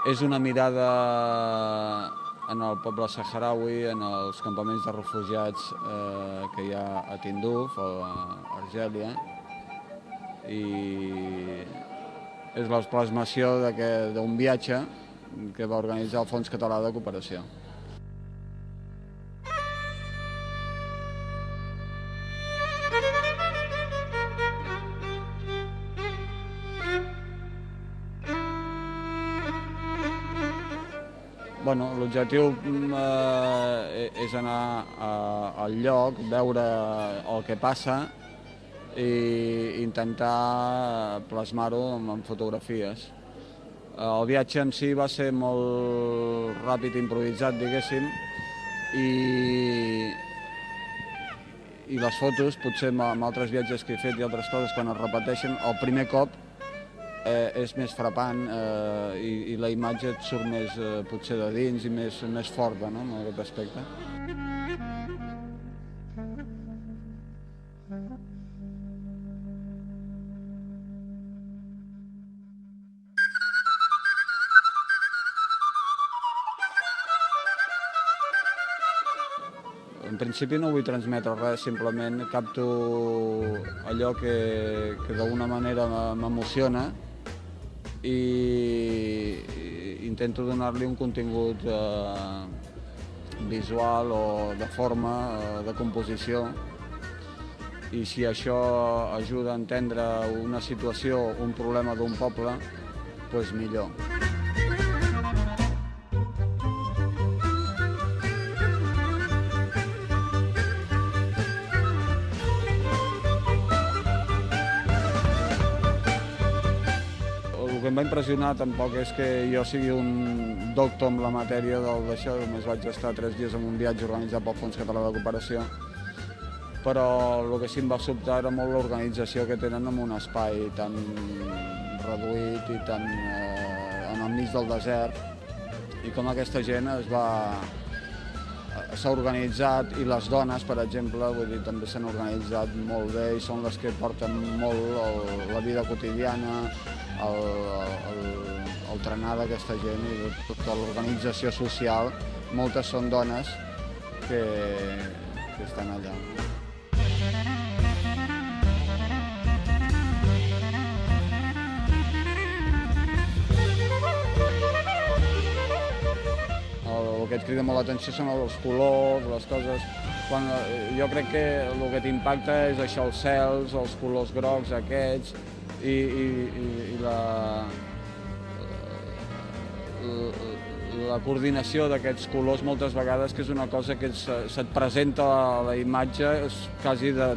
És una mirada en el poble saharaui, en els campaments de refugiats que hi ha a Tindouf, a Argèlia, i és la plasmació d'un viatge que va organitzar el Fons Català de Cooperació. L'objectiu és anar al lloc, veure el que passa i intentar plasmar-ho en fotografies. El viatge en si va ser molt ràpid, improvisat, diguéssim, i les fotos, potser amb altres viatges que he fet i altres coses, quan es repeteixen, el primer cop és més frapant i la imatge et surt més potser de dins i més forta, no?, en aquest aspecte. En principi no vull transmetre res, simplement capto allò que d'alguna manera m'emociona i intento donar-li un contingut visual o de forma, de composició, i si això ajuda a entendre una situació, un problema d'un poble, doncs millor. El que em va impressionar tampoc és que jo sigui un doctor en la matèria d'això, només vaig estar 3 dies en un viatge organitzat pel Fons Català de Cooperació, però el que sí em va sobtar era molt l'organització que tenen en un espai tan reduït i tan en el mig del desert, i com aquesta gent s'ha organitzat, i les dones, per exemple, també s'han organitzat molt bé i són les que porten molt la vida quotidiana, el trenar d'aquesta gent i tota l'organització social. Moltes són dones que estan allà. El que et crida molt l'atenció són els colors, les coses. Jo crec que el que t'impacta és això, els cels, els colors grocs aquests, i la coordinació d'aquests colors moltes vegades, que és una cosa que se't presenta a la imatge quasi de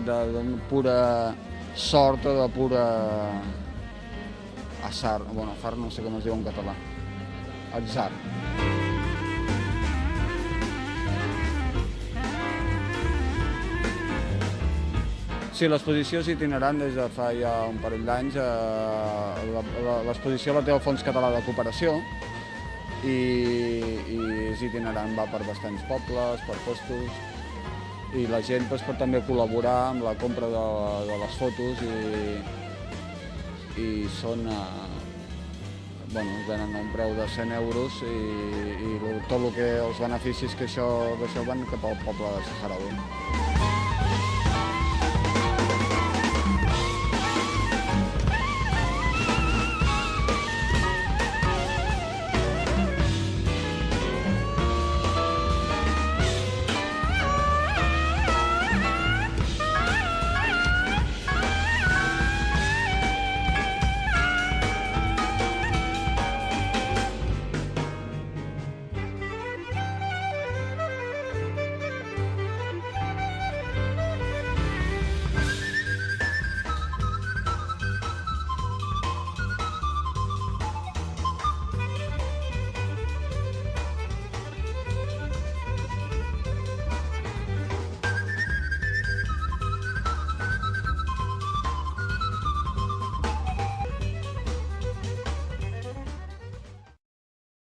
pura sort o de pura atzar. Atzar no sé com es diu en català. Atzar. Sí, l'exposició és itinerant des de fa ja un parell d'anys. L'exposició la té el Fons Català de Cooperació i és itinerant, va per bastants pobles, per puestos, i la gent pot també col·laborar amb la compra de les fotos i són, venen a un preu de 100 euros i tot els beneficis que això van cap al poble saharaui.